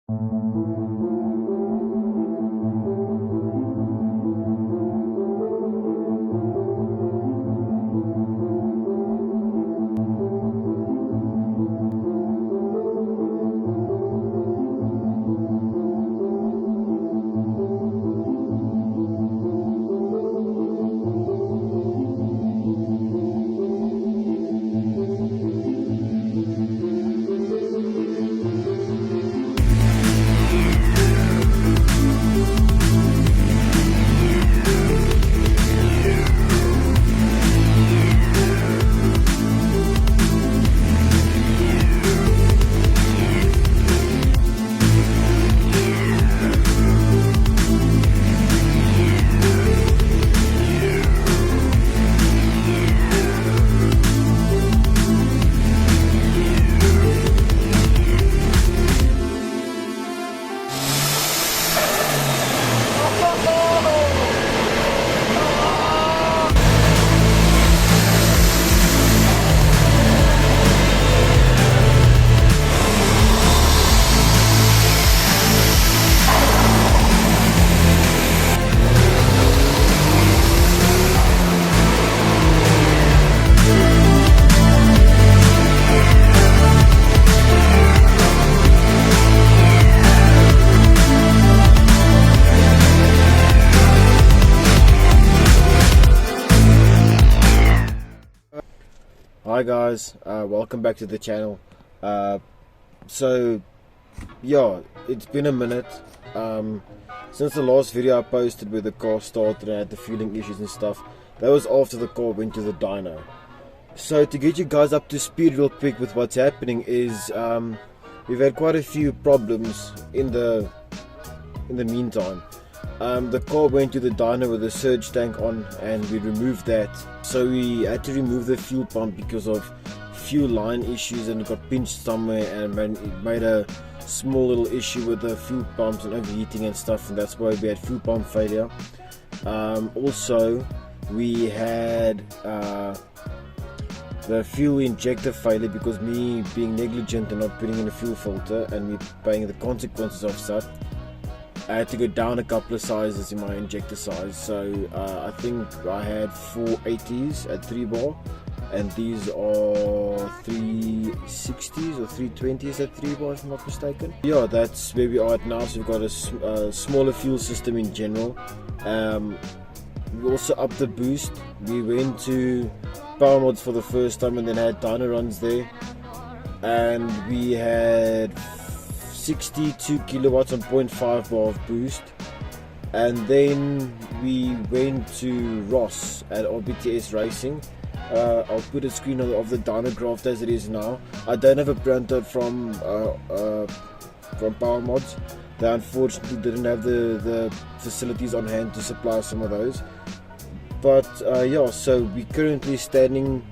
Hi guys, welcome back to the channel. So yeah, it's been a minute since the last video I posted where the car started and I had the fueling issues and stuff. That was after the car went to the dyno. So to get you guys up to speed real quick with what's happening is we've had quite a few problems in the meantime. The car went to the dyno with a surge tank on and we removed that. So we had to remove the fuel pump because of fuel line issues and it got pinched somewhere, and it made a small little issue with the fuel pumps and overheating and stuff, and that's why we had fuel pump failure. Also we had the fuel injector failure because me being negligent and not putting in a fuel filter and me paying the consequences of such. I had to go down a couple of sizes in my injector size, so I think I had 480s at 3 bar and these are 360s or 320s at 3 bar if I'm not mistaken. Yeah, that's where we are at now. So we've got a smaller fuel system in general. We also upped the boost. We went to power mods for the first time and then had dyno runs there, and we had 62 kilowatts on 0.5 bar of boost, and then we went to Ross at RBTS Racing. I'll put a screen of the dyno graph as it is now. I don't have a printout from Power Mods. They unfortunately didn't have the facilities on hand to supply some of those. But yeah, so we're currently standing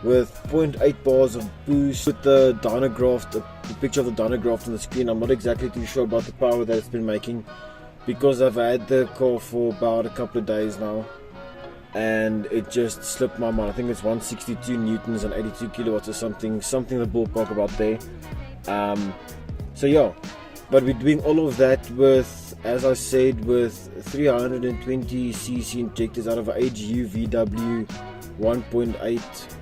with 0.8 bars of boost. With the dyno graph, the picture of the dyno graph on the screen. I'm not exactly too sure about the power that it's been making because I've had the car for about a couple of days now and it just slipped my mind. I think it's 162 newtons and 82 kilowatts or something in the ballpark about there. So yeah, but we're doing all of that with, as I said, with 320cc injectors out of an AGU VW 1.8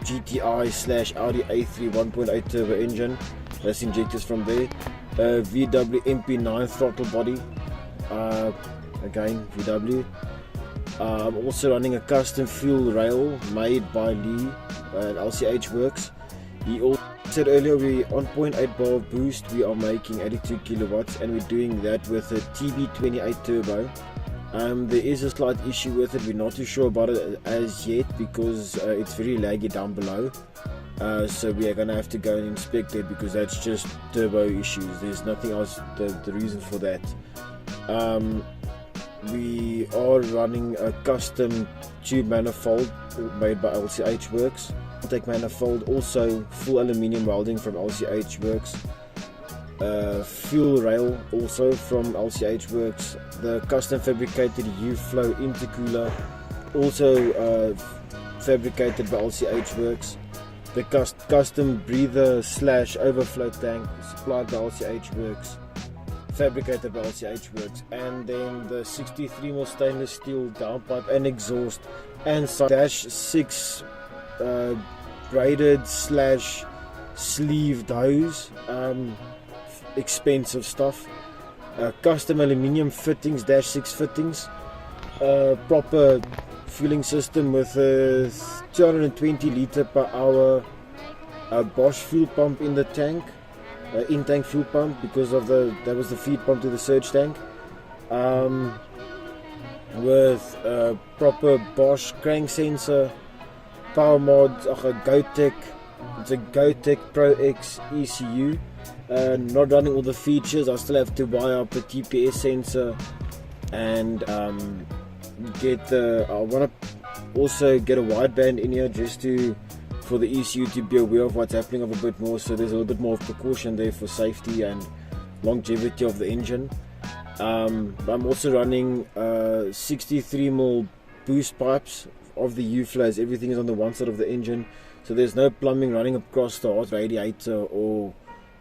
GTI / Audi A3 1.8 turbo engine. That's injectors from there. VW MP9 throttle body, again VW. I'm also running a custom fuel rail made by Lee at LCH Worx. He also said earlier we on 0.8 bar of boost we are making 82 kilowatts, and we're doing that with a TB28 turbo. There is a slight issue with it. We're not too sure about it as yet because it's very laggy down below. So we are gonna have to go and inspect it because that's just turbo issues. There's nothing else. The reason for that. We are running a custom tube manifold made by LCH Worx. Take manifold, also full aluminium welding from LCH Worx. Fuel rail also from LCH Worx. The custom fabricated U-flow intercooler also fabricated by LCH Worx. the custom breather / overflow tank supplied by LCH Worx, fabricated by LCH Worx, and then the 63mm stainless steel downpipe and exhaust, and some -6 braided / sleeved hose, expensive stuff, custom aluminium fittings, -6 fittings, proper fueling system with a 220 litre per hour Bosch fuel pump in the tank, in-tank fuel pump, because of that was the feed pump to the surge tank, with a proper Bosch crank sensor, power mods, a GoTech. It's a GoTech Pro X ECU. Not running all the features. I still have to wire up the TPS sensor and I want to also get a wideband in here just for the ECU to be aware of what's happening a bit more, so there's a little bit more precaution there for safety and longevity of the engine. I'm also running 63mm boost pipes of the U-flows. Everything is on the one side of the engine, so there's no plumbing running across the hot radiator or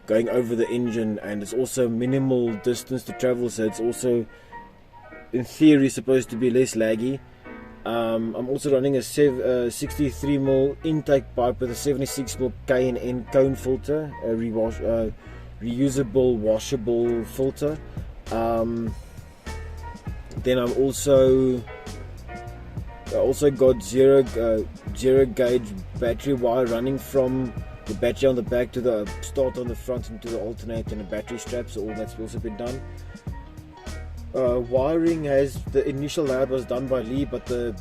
going over the engine, and it's also minimal distance to travel, so it's also in theory supposed to be less laggy. I'm also running a 63mm intake pipe with a 76mm K&N cone filter, a reusable washable filter. Then I also got zero gauge battery wire running from the battery on the back to the start on the front into the alternator and the battery strap, so all that's also been done. Wiring, the initial layout was done by Lee, but the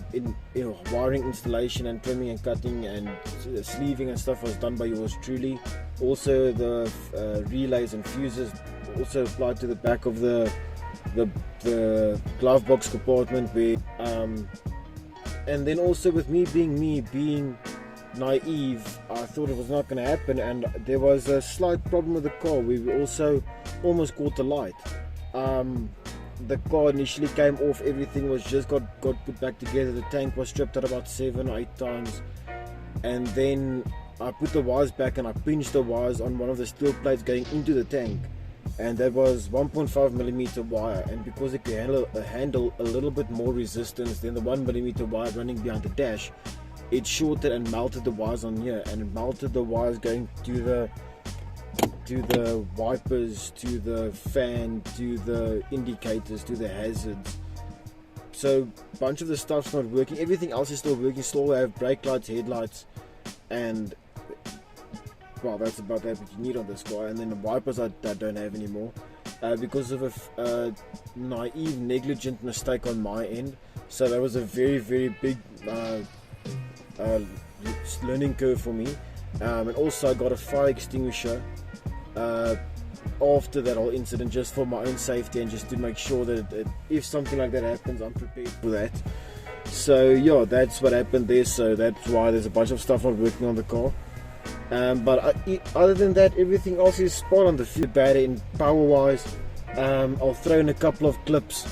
wiring installation and trimming and cutting and sleeving and stuff was done by yours truly. Also the relays and fuses also applied to the back of the glove box compartment where, and then also with me being naive, I thought it was not going to happen, and there was a slight problem with the car. We also almost caught the light. The car initially came off, everything was just got put back together. The tank was stripped out about 7 or 8 times, and then I put the wires back and I pinched the wires on one of the steel plates going into the tank, and that was 1.5mm wire, and because it can handle a little bit more resistance than the 1mm wire running behind the dash, it shorted and melted the wires on here, and it melted the wires going to the wipers, to the fan, to the indicators, to the hazards. So a bunch of the stuff's not working. Everything else is still working. Still have brake lights, headlights, and well, that's about that what you need on this car. And then the wipers I don't have anymore because of a naive, negligent mistake on my end. So that was a very, very big learning curve for me. And also I got a fire extinguisher after that whole incident, just for my own safety and just to make sure that if something like that happens, I'm prepared for that. So yeah, that's what happened there. So that's why there's a bunch of stuff not working on the car. But other than that, everything else is spot on. The battery and power wise, I'll throw in a couple of clips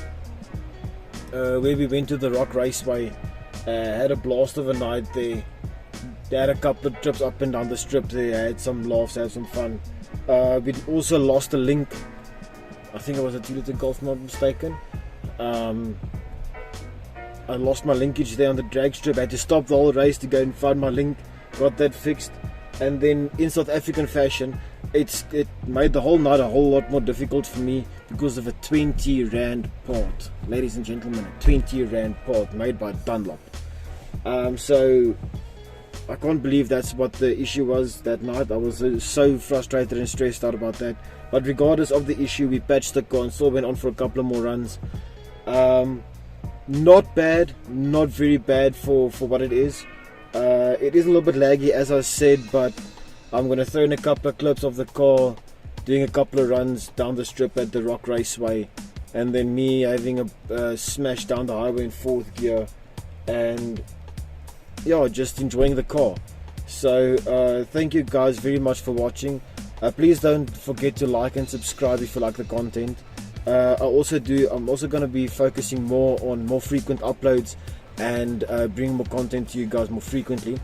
where we went to the Rock Raceway, had a blast of a night there. They had a couple of trips up and down the strip there, had some laughs, had some fun. We also lost a link. I think it was a 2-litre Golf, if I'm not mistaken. I lost my linkage there on the drag strip. I had to stop the whole race to go and find my link. Got that fixed, and then in South African fashion, it made the whole night a whole lot more difficult for me because of a 20 Rand part, ladies and gentlemen, a 20 Rand part made by Dunlop. So I can't believe that's what the issue was that night. I was so frustrated and stressed out about that. But regardless of the issue, we patched the car and still went on for a couple of more runs. Not bad, not very bad for what it is. It is a little bit laggy, as I said, but I'm going to throw in a couple of clips of the car doing a couple of runs down the strip at the Rock Raceway, and then me having a smash down the highway in 4th gear, and yeah, just enjoying the car. So thank you guys very much for watching. Please don't forget to like and subscribe if you like the content. I'm also going to be focusing more on more frequent uploads and bring more content to you guys more frequently.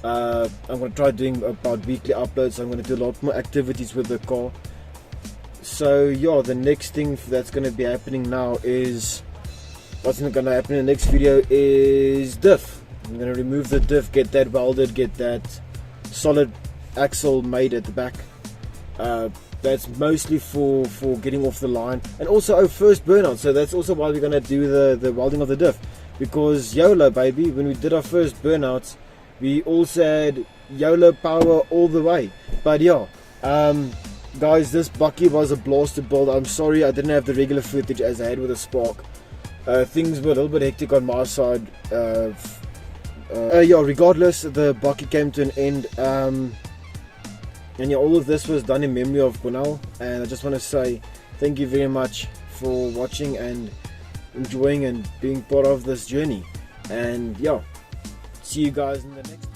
I'm going to try doing about weekly uploads. I'm going to do a lot more activities with the car. So yeah, the next thing that's going to be happening now is, what's going to happen in the next video is diff. I'm going to remove the diff, get that welded, get that solid axle made at the back. That's mostly for getting off the line, and also first burnout. So that's also why we're going to do the welding of the diff, because YOLO baby, when we did our first burnouts we also had YOLO power all the way. But yeah, guys, this bucky was a blaster build. I'm sorry I didn't have the regular footage as I had with a Spark. Things were a little bit hectic on my side. Yeah, regardless, the bucky came to an end. And yeah, all of this was done in memory of Bonal, and I just want to say thank you very much for watching and enjoying and being part of this journey. And yeah, see you guys in the next one.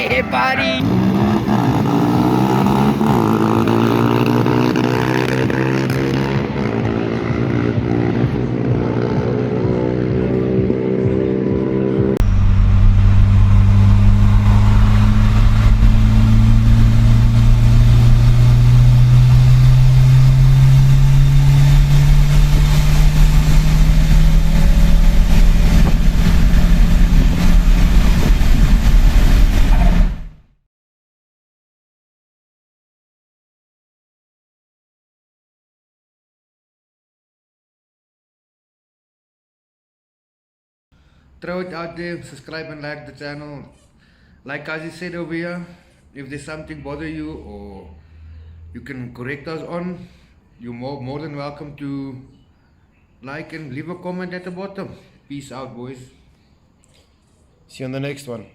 Yeah, buddy. Throw it out there, subscribe and like the channel. Like Kazi said over here, if there's something bother you or you can correct us on, you're more than welcome to like and leave a comment at the bottom. Peace out, boys. See you on the next one.